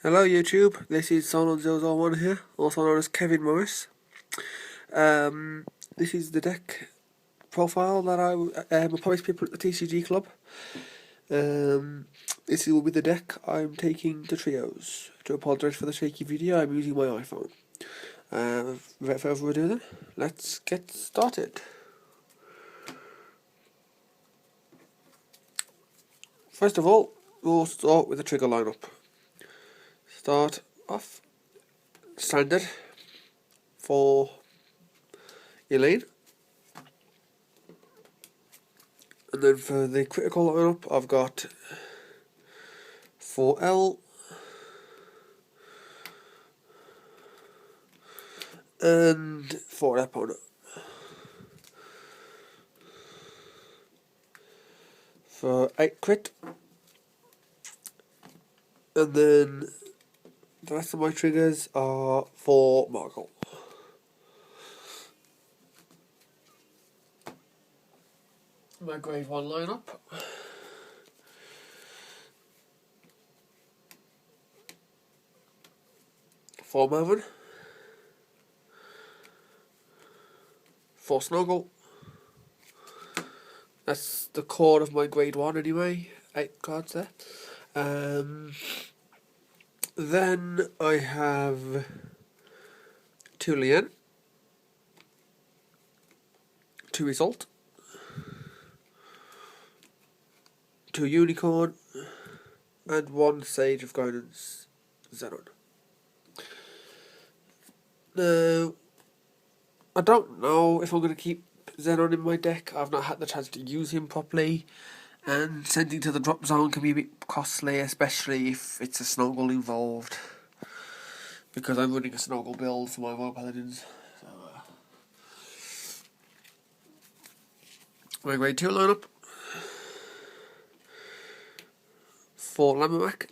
Hello YouTube, this is Solon001 here, also known as Kevin Morris. This is the deck profile that I promised people at the TCG club. This will be the deck I'm taking to trios. To apologise for the shaky video, I'm using my iPhone. Without further ado then, let's get started. First of all, we'll start with the trigger lineup. Start off standard for Elaine, and then for the critical lineup I've got 4L and 4 opponent. For 8 crit, and then the rest of my triggers are for Margle. My grade 1 lineup. For Mervyn. For Snogal. That's the core of my grade 1 anyway. 8 cards there. Then I have 2 Lien, 2 Result, 2 Unicorn, and 1 Sage of Guidance Xenon. Now, I don't know if I'm going to keep Xenon in my deck. I've not had the chance to use him properly, and sending to the drop zone can be a bit costly, especially if it's a Snogal involved, because I'm running a Snogal build for my Snogal Paladins. So, my grade 2 lineup. For Lammermack,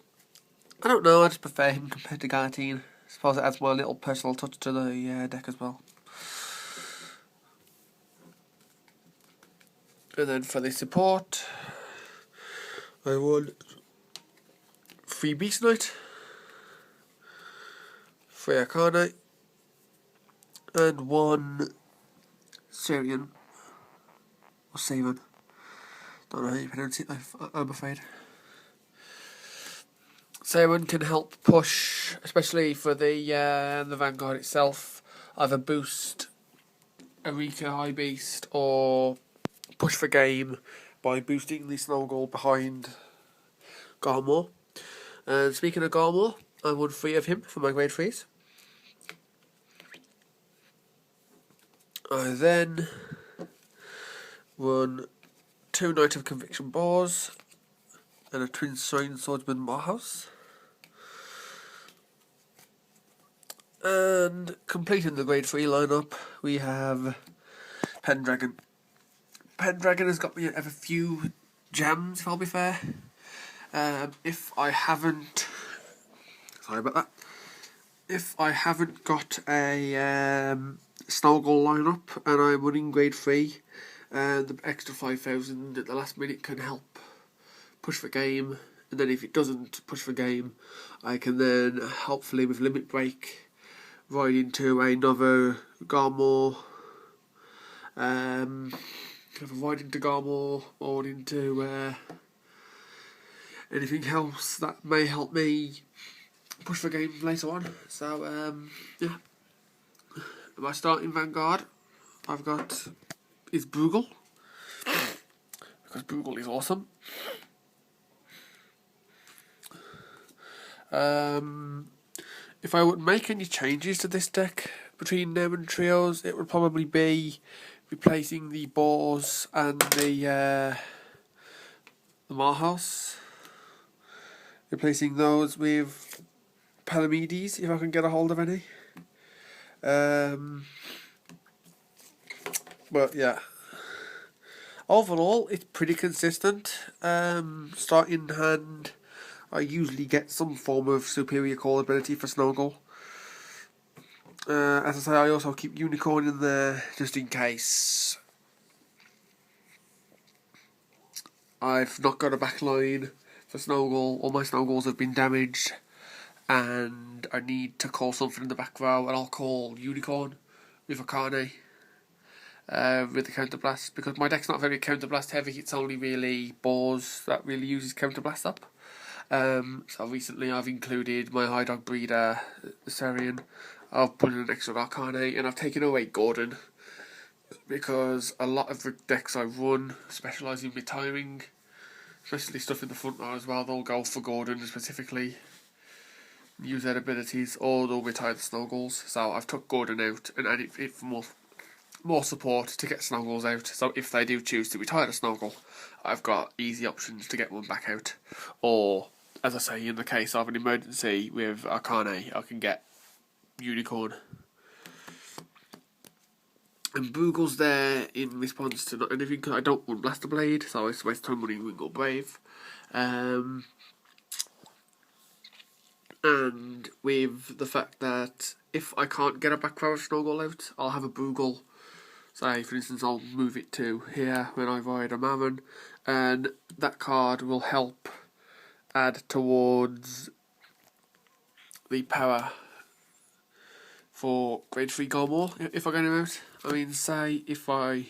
I don't know, I just prefer him compared to Galatine. I suppose it adds my little personal touch to the deck as well. And then for the support, I want 3 Beast Knight, 3 Arcanite, and 1 Syrian, or Savan. Don't know how you pronounce it, I'm afraid. Savan can help push, especially for the Vanguard itself, either boost Erika High Beast or push for game by boosting the Snogal behind Garmor. And speaking of Garmor, I won 3 of him for my grade 3s. I then won 2 Knight of Conviction Boars and a Twin Sign Swordsman Marhouse. And completing the grade 3 lineup, we have Pendragon. Pendragon has got me a few gems, if I'll be fair. If I haven't got a Snogal lineup and I'm running grade 3, the extra 5,000 at the last minute can help push for game. And then if it doesn't push for game, I can then hopefully with Limit Break ride into another Garmor. Ride into Garmor or into anything else that may help me push for game later on. So yeah. My starting Vanguard I've got is Brugal, because Brugal is awesome. If I would make any changes to this deck between now and trios, it would probably be replacing the Boars and the Marhouse. Replacing those with Palamedes, if I can get a hold of any. But yeah, overall it's pretty consistent. Starting hand, I usually get some form of superior call ability for Snogal. As I say, I also keep Unicorn in there just in case I've not got a backline for Snogal, all my Snogals have been damaged, and I need to call something in the back row, and I'll call Unicorn with a Carne with the counterblast, because my deck's not very counterblast heavy. It's only really Boars that really uses counterblast up. So recently I've included my High Dog Breeder Sarian. I've put in an extra Arcane, and I've taken away Gordon, because a lot of the decks I run specialise in retiring, especially stuff in the front row as well. They'll go for Gordon specifically, use their abilities, or they'll retire the Snogals. So I've took Gordon out and added it for more support to get Snogals out. So if they do choose to retire the Snogal, I've got easy options to get one back out. Or, as I say, in the case of an emergency with Arcane, I can get Unicorn. And Boogle's there in response to not anything, because I don't want Blaster Blade, so I waste time running Wingle Brave. And with the fact that if I can't get a back row Snogal out, I'll have a Boogle. Say, for instance, I'll move it to here when I ride a Mammon, and that card will help add towards the power for grade 3 Gormor if I get him out. I mean, say if I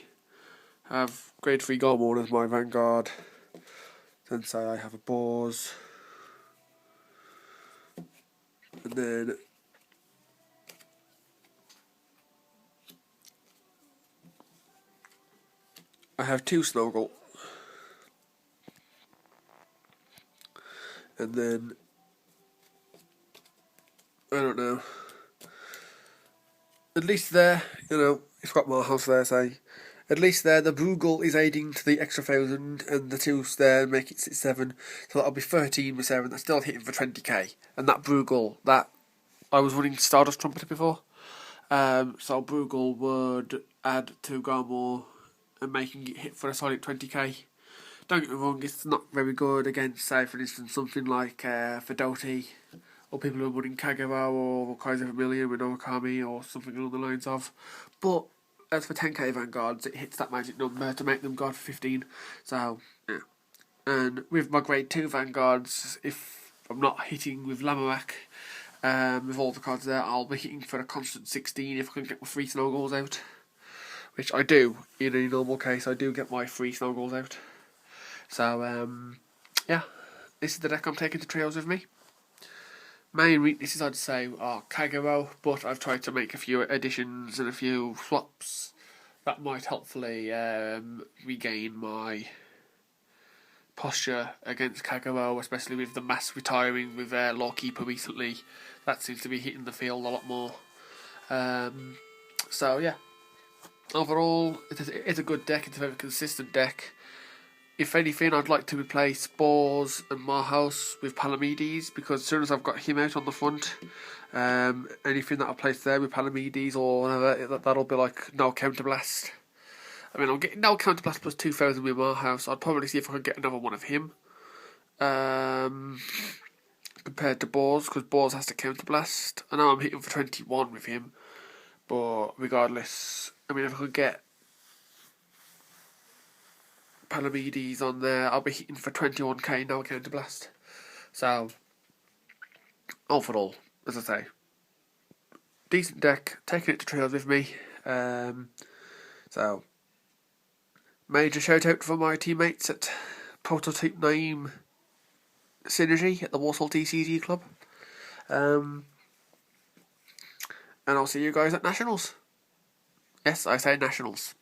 have grade 3 Gormor as my Vanguard, then say I have a Boars, and then I have 2 Snogal, and then I don't know. At least there, you know, if I've got more house there, say, at least there the Boogle is aiding to the extra 1,000, and the 2s there make it 7, so that'll be 13 with 7. That's still hitting for 20k. And that Boogle, that I was running Stardust Trumpeter before, so Boogle would add to Garmore and making it hit for a solid 20k. Don't get me wrong, it's not very good against, say, for instance, something like Fidoti, or people who are running Kagero or Kaiser Vermilion with Okami or something along the lines of. But as for 10k Vanguards, it hits that magic number to make them God for 15. So, yeah. And with my grade 2 Vanguards, if I'm not hitting with Lamorak, with all the cards there, I'll be hitting for a constant 16 if I can get my 3 Snogals out. Which I do, in a normal case, I do get my 3 Snogals out. So, yeah, this is the deck I'm taking to trios with me. Main weaknesses, I'd say, are Kagero, but I've tried to make a few additions and a few swaps that might helpfully regain my posture against Kagero, especially with the mass retiring with Lawkeeper recently. That seems to be hitting the field a lot more. So, yeah. Overall, it's a good deck. It's a very consistent deck. If anything, I'd like to replace Boars and Marhouse with Palamedes, because as soon as I've got him out on the front, anything that I place there with Palamedes or whatever, that'll be like no counterblast. I mean, I'm getting no counterblast plus 2,000 with Marhouse. I'd probably see if I could get another one of him. Compared to Boars, because Boars has to counterblast. I know I'm hitting for 21 with him, but regardless, I mean, if I could get Palamedes on there, I'll be hitting for 21k, no counterblast. So, overall, as I say, decent deck, taking it to trios with me. So, major shout out for my teammates at Prototype Name Synergy at the Warsaw TCG Club. And I'll see you guys at Nationals. Yes, I say Nationals.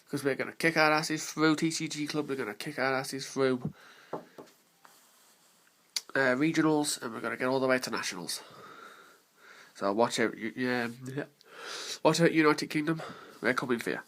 Because we're going to kick our asses through TCG Club, we're going to kick our asses through regionals, and we're going to get all the way to Nationals. So watch out, watch out United Kingdom, we're coming for you.